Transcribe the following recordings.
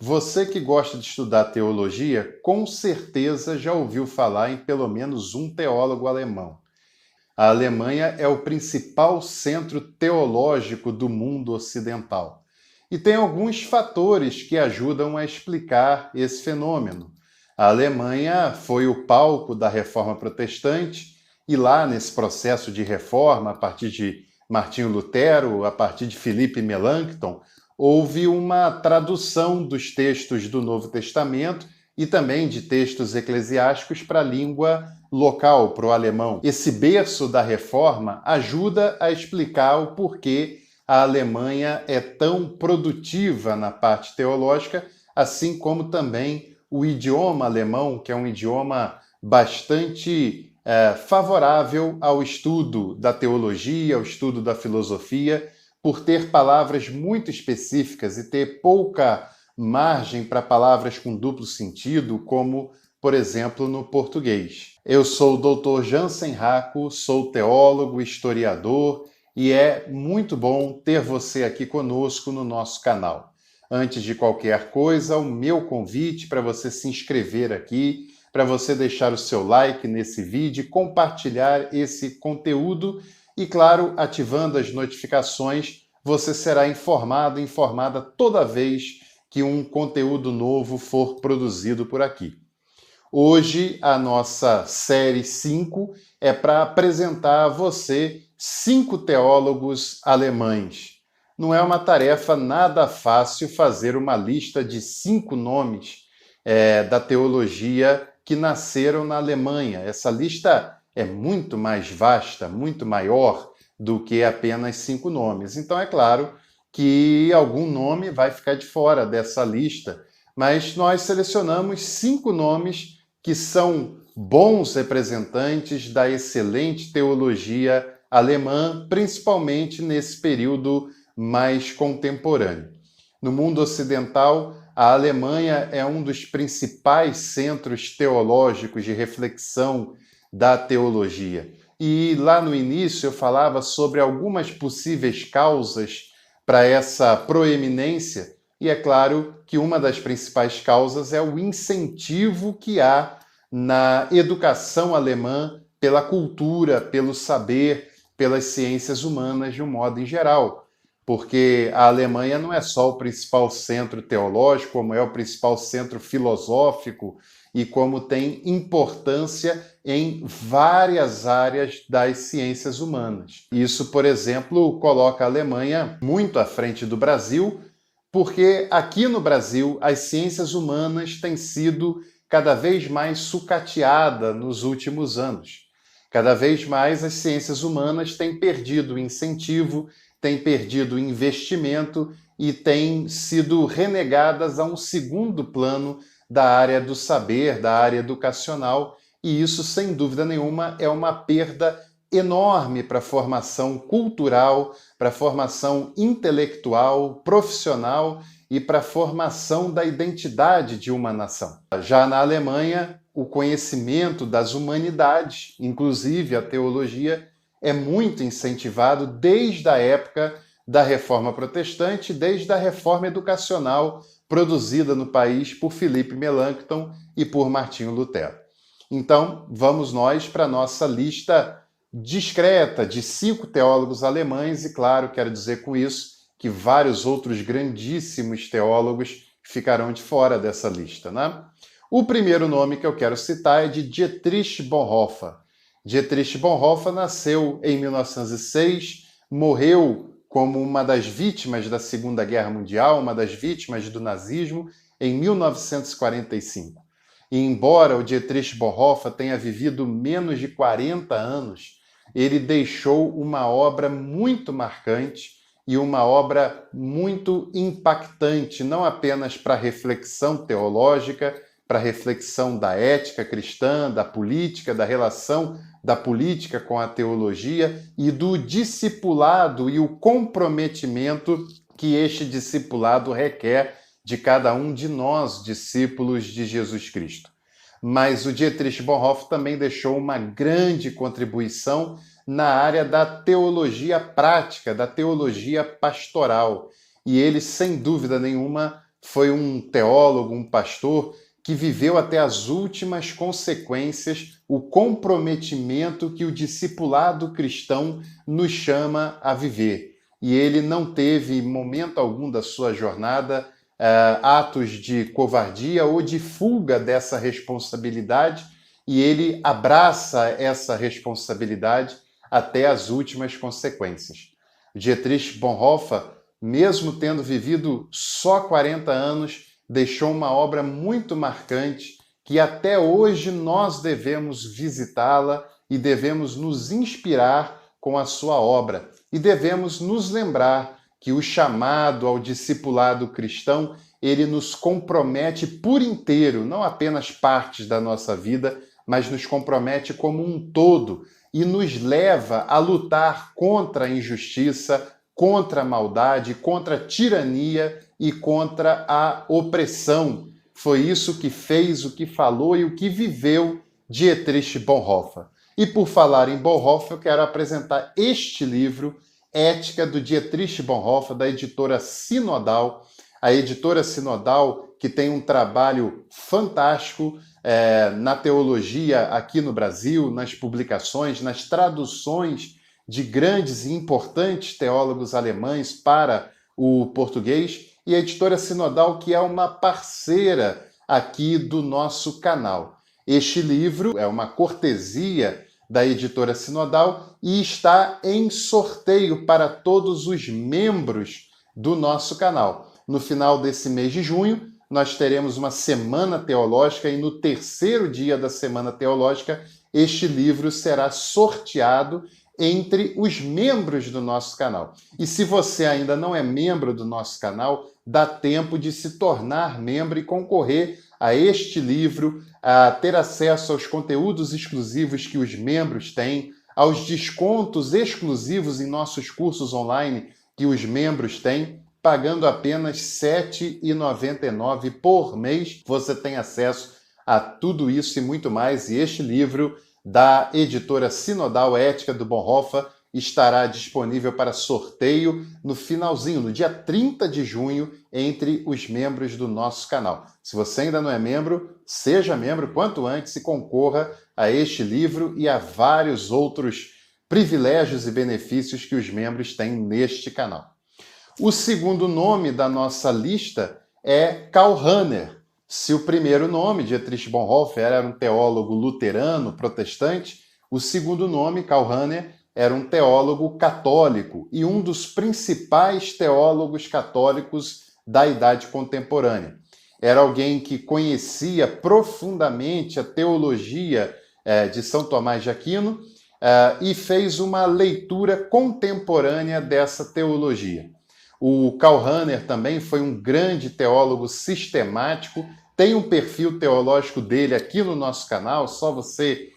Você que gosta de estudar teologia, com certeza já ouviu falar em pelo menos um teólogo alemão. A Alemanha é o principal centro teológico do mundo ocidental. E tem alguns fatores que ajudam a explicar esse fenômeno. A Alemanha foi o palco da Reforma Protestante, e lá nesse processo de reforma, a partir de Martinho Lutero, a partir de Filipe Melanchthon, houve uma tradução dos textos do Novo Testamento e também de textos eclesiásticos para a língua local, para o alemão. Esse berço da reforma ajuda a explicar o porquê a Alemanha é tão produtiva na parte teológica, assim como também o idioma alemão, que é um idioma bastante favorável ao estudo da teologia, ao estudo da filosofia, por ter palavras muito específicas e ter pouca margem para palavras com duplo sentido, como, por exemplo, no português. Eu sou o Dr. Jansen Racco, sou teólogo, historiador, e é muito bom ter você aqui conosco no nosso canal. Antes de qualquer coisa, o meu convite para você se inscrever aqui, para você deixar o seu like nesse vídeo, compartilhar esse conteúdo e, claro, ativando as notificações, você será informada toda vez que um conteúdo novo for produzido por aqui. Hoje, a nossa série 5 é para apresentar a você 5 teólogos alemães. Não é uma tarefa nada fácil fazer uma lista de 5 nomes da teologia que nasceram na Alemanha. Essa lista é muito mais vasta, muito maior do que apenas 5 nomes. Então, é claro que algum nome vai ficar de fora dessa lista, mas nós selecionamos 5 nomes que são bons representantes da excelente teologia alemã, principalmente nesse período mais contemporâneo. No mundo ocidental, a Alemanha é um dos principais centros teológicos de reflexão da teologia. E lá no início eu falava sobre algumas possíveis causas para essa proeminência, e é claro que uma das principais causas é o incentivo que há na educação alemã pela cultura, pelo saber, pelas ciências humanas de um modo em geral. Porque a Alemanha não é só o principal centro teológico, como é o principal centro filosófico e como tem importância em várias áreas das ciências humanas. Isso, por exemplo, coloca a Alemanha muito à frente do Brasil, porque aqui no Brasil as ciências humanas têm sido cada vez mais sucateadas nos últimos anos. Cada vez mais as ciências humanas têm perdido incentivo, têm perdido investimento e têm sido renegadas a um segundo plano da área do saber, da área educacional, e isso, sem dúvida nenhuma, é uma perda enorme para a formação cultural, para a formação intelectual, profissional e para a formação da identidade de uma nação. Já na Alemanha, o conhecimento das humanidades, inclusive a teologia, é muito incentivado desde a época da Reforma Protestante, desde a reforma educacional produzida no país por Filipe Melanchthon e por Martinho Lutero. Então, vamos nós para a nossa lista discreta de 5 teólogos alemães, e claro, quero dizer com isso que vários outros grandíssimos teólogos ficarão de fora dessa lista, né? O primeiro nome que eu quero citar é de Dietrich Bonhoeffer. Dietrich Bonhoeffer nasceu em 1906, morreu como uma das vítimas da Segunda Guerra Mundial, uma das vítimas do nazismo, em 1945. E embora o Dietrich Bonhoeffer tenha vivido menos de 40 anos, ele deixou uma obra muito marcante e uma obra muito impactante, não apenas para a reflexão teológica, para a reflexão da ética cristã, da política, da relação da política com a teologia e do discipulado e o comprometimento que este discipulado requer de cada um de nós, discípulos de Jesus Cristo. Mas o Dietrich Bonhoeffer também deixou uma grande contribuição na área da teologia prática, da teologia pastoral. E ele, sem dúvida nenhuma, foi um teólogo, um pastor que viveu até as últimas consequências o comprometimento que o discipulado cristão nos chama a viver. E ele não teve, em momento algum da sua jornada, atos de covardia ou de fuga dessa responsabilidade, e ele abraça essa responsabilidade até as últimas consequências. Dietrich Bonhoeffer, mesmo tendo vivido só 40 anos, deixou uma obra muito marcante que até hoje nós devemos visitá-la e devemos nos inspirar com a sua obra. E devemos nos lembrar que o chamado ao discipulado cristão, ele nos compromete por inteiro, não apenas partes da nossa vida, mas nos compromete como um todo e nos leva a lutar contra a injustiça, contra a maldade, contra a tirania e contra a opressão. Foi isso que fez, o que falou e o que viveu Dietrich Bonhoeffer. E por falar em Bonhoeffer, eu quero apresentar este livro, Ética, do Dietrich Bonhoeffer, da editora Sinodal. A editora Sinodal, que tem um trabalho fantástico na teologia aqui no Brasil, nas publicações, nas traduções de grandes e importantes teólogos alemães para o português, e a editora Sinodal, que é uma parceira aqui do nosso canal. Este livro é uma cortesia da editora Sinodal e está em sorteio para todos os membros do nosso canal. No final desse mês de junho, nós teremos uma semana teológica e no terceiro dia da semana teológica, este livro será sorteado entre os membros do nosso canal. E se você ainda não é membro do nosso canal, dá tempo de se tornar membro e concorrer a este livro, a ter acesso aos conteúdos exclusivos que os membros têm, aos descontos exclusivos em nossos cursos online que os membros têm, pagando apenas R$ 7,99 por mês. Você tem acesso a tudo isso e muito mais. E este livro da editora Sinodal, Ética, do Bonhoeffer, estará disponível para sorteio no finalzinho, no dia 30 de junho, entre os membros do nosso canal. Se você ainda não é membro, seja membro quanto antes e concorra a este livro e a vários outros privilégios e benefícios que os membros têm neste canal. O segundo nome da nossa lista é Karl Rahner. Se o primeiro nome, Dietrich Bonhoeffer, era um teólogo luterano, protestante, o segundo nome, Karl Rahner, era um teólogo católico e um dos principais teólogos católicos da Idade Contemporânea. Era alguém que conhecia profundamente a teologia de São Tomás de Aquino e fez uma leitura contemporânea dessa teologia. O Karl Rahner também foi um grande teólogo sistemático, tem um perfil teológico dele aqui no nosso canal, só você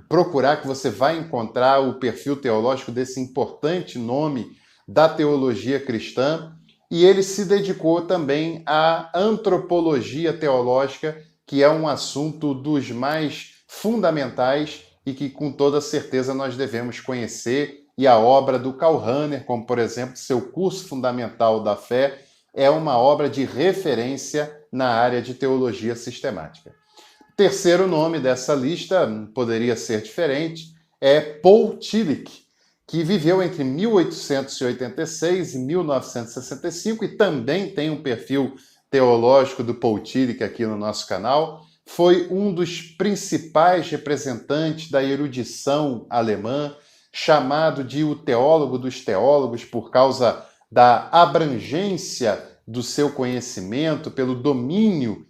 procurar que você vai encontrar o perfil teológico desse importante nome da teologia cristã, e ele se dedicou também à antropologia teológica, que é um assunto dos mais fundamentais e que com toda certeza nós devemos conhecer. E a obra do Karl Rahner, como por exemplo seu curso fundamental da fé, é uma obra de referência na área de teologia sistemática. O terceiro nome dessa lista, poderia ser diferente, é Paul Tillich, que viveu entre 1886 e 1965 e também tem um perfil teológico do Paul Tillich aqui no nosso canal. Foi um dos principais representantes da erudição alemã, chamado de o teólogo dos teólogos por causa da abrangência do seu conhecimento, pelo domínio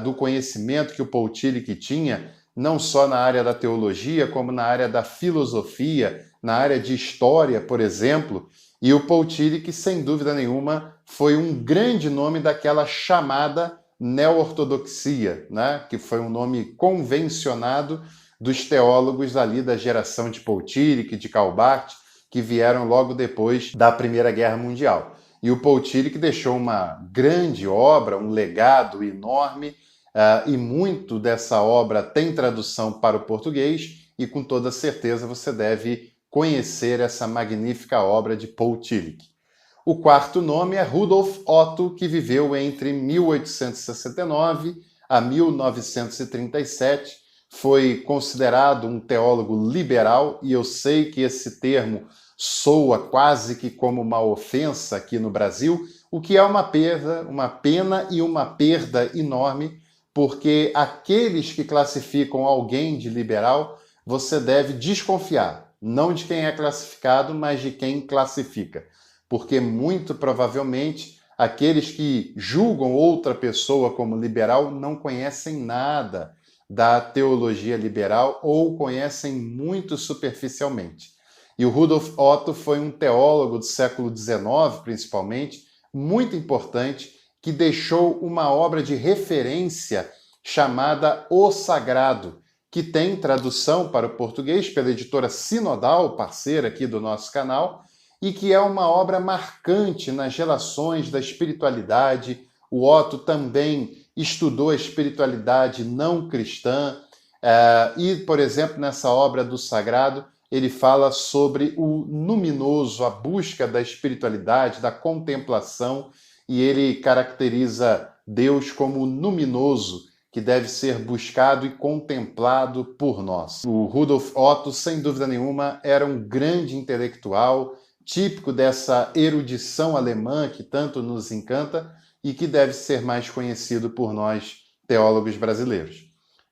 do conhecimento que o Paul Tillich tinha, não só na área da teologia, como na área da filosofia, na área de história, por exemplo. E o Paul Tillich, sem dúvida nenhuma, foi um grande nome daquela chamada neo-ortodoxia, né? Que foi um nome convencionado dos teólogos ali da geração de Paul Tillich, de Karl Barth, que vieram logo depois da Primeira Guerra Mundial. E o Paul Tillich deixou uma grande obra, um legado enorme, e muito dessa obra tem tradução para o português, e com toda certeza você deve conhecer essa magnífica obra de Paul Tillich. O quarto nome é Rudolf Otto, que viveu entre 1869 a 1937. Foi considerado um teólogo liberal, e eu sei que esse termo soa quase que como uma ofensa aqui no Brasil, o que é uma pena e uma perda enorme, porque aqueles que classificam alguém de liberal, você deve desconfiar, não de quem é classificado, mas de quem classifica. Porque muito provavelmente aqueles que julgam outra pessoa como liberal não conhecem nada da teologia liberal ou conhecem muito superficialmente. E o Rudolf Otto foi um teólogo do século XIX, principalmente, muito importante, que deixou uma obra de referência chamada O Sagrado, que tem tradução para o português pela editora Sinodal, parceira aqui do nosso canal, e que é uma obra marcante nas relações da espiritualidade. O Otto também estudou a espiritualidade não cristã, e, por exemplo, nessa obra do Sagrado, ele fala sobre o luminoso, a busca da espiritualidade, da contemplação, e ele caracteriza Deus como luminoso, que deve ser buscado e contemplado por nós. O Rudolf Otto, sem dúvida nenhuma, era um grande intelectual, típico dessa erudição alemã que tanto nos encanta e que deve ser mais conhecido por nós, teólogos brasileiros.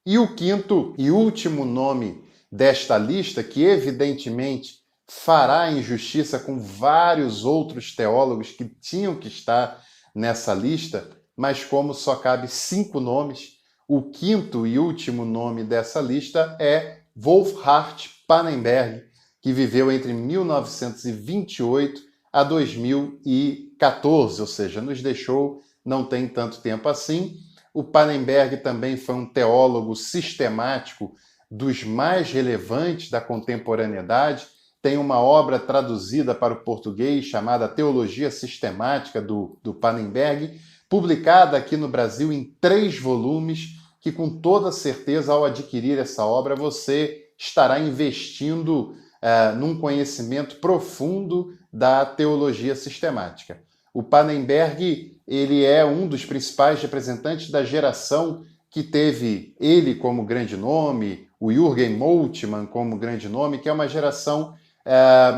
E o quinto e último nome desta lista, que evidentemente fará injustiça com vários outros teólogos que tinham que estar nessa lista, mas como só cabe 5 nomes, o quinto e último nome dessa lista é Wolfhart Pannenberg, que viveu entre 1928 a 2014, ou seja, nos deixou não tem tanto tempo assim. O Pannenberg também foi um teólogo sistemático dos mais relevantes da contemporaneidade. Tem uma obra traduzida para o português chamada Teologia Sistemática do Pannenberg, publicada aqui no Brasil em 3 volumes, que com toda certeza, ao adquirir essa obra, você estará investindo num conhecimento profundo da teologia sistemática. O Pannenberg, ele é um dos principais representantes da geração que teve ele como grande nome, o Jürgen Moltmann como grande nome, que é uma geração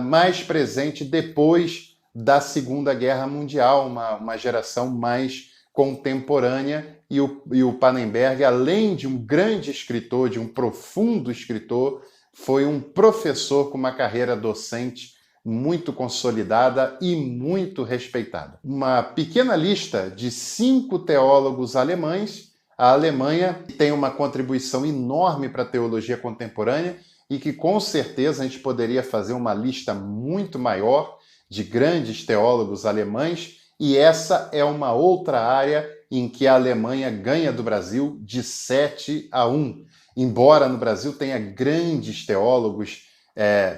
mais presente depois da Segunda Guerra Mundial, uma geração mais contemporânea, e o Pannenberg, além de um grande escritor, de um profundo escritor, foi um professor com uma carreira docente muito consolidada e muito respeitada. Uma pequena lista de 5 teólogos alemães. A Alemanha tem uma contribuição enorme para a teologia contemporânea e que com certeza a gente poderia fazer uma lista muito maior de grandes teólogos alemães, e essa é uma outra área em que a Alemanha ganha do Brasil de 7-1. Embora no Brasil tenha grandes teólogos,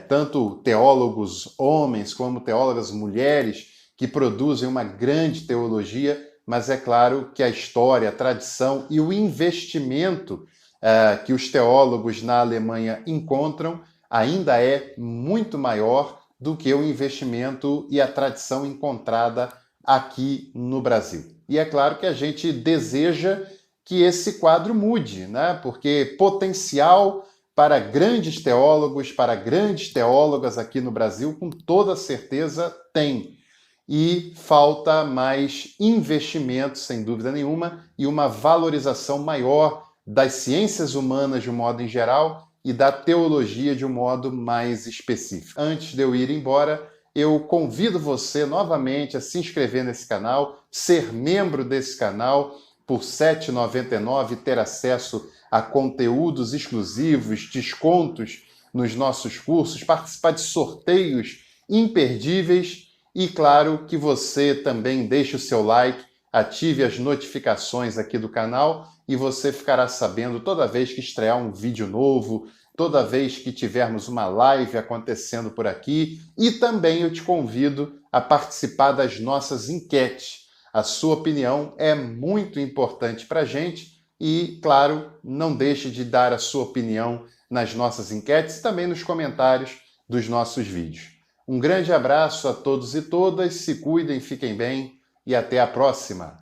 tanto teólogos homens como teólogas mulheres, que produzem uma grande teologia, mas é claro que a história, a tradição e o investimento que os teólogos na Alemanha encontram ainda é muito maior do que o investimento e a tradição encontrada aqui no Brasil. E é claro que a gente deseja que esse quadro mude, né? Porque potencial para grandes teólogos, para grandes teólogas aqui no Brasil, com toda certeza tem. E falta mais investimento, sem dúvida nenhuma, e uma valorização maior das ciências humanas de um modo em geral e da teologia de um modo mais específico. Antes de eu ir embora, eu convido você novamente a se inscrever nesse canal, ser membro desse canal por R$ 7,99, ter acesso a conteúdos exclusivos, descontos nos nossos cursos, participar de sorteios imperdíveis e, claro, que você também deixe o seu like, ative as notificações aqui do canal e você ficará sabendo toda vez que estrear um vídeo novo, toda vez que tivermos uma live acontecendo por aqui, e também eu te convido a participar das nossas enquetes. A sua opinião é muito importante para a gente e, claro, não deixe de dar a sua opinião nas nossas enquetes e também nos comentários dos nossos vídeos. Um grande abraço a todos e todas, se cuidem, fiquem bem e até a próxima!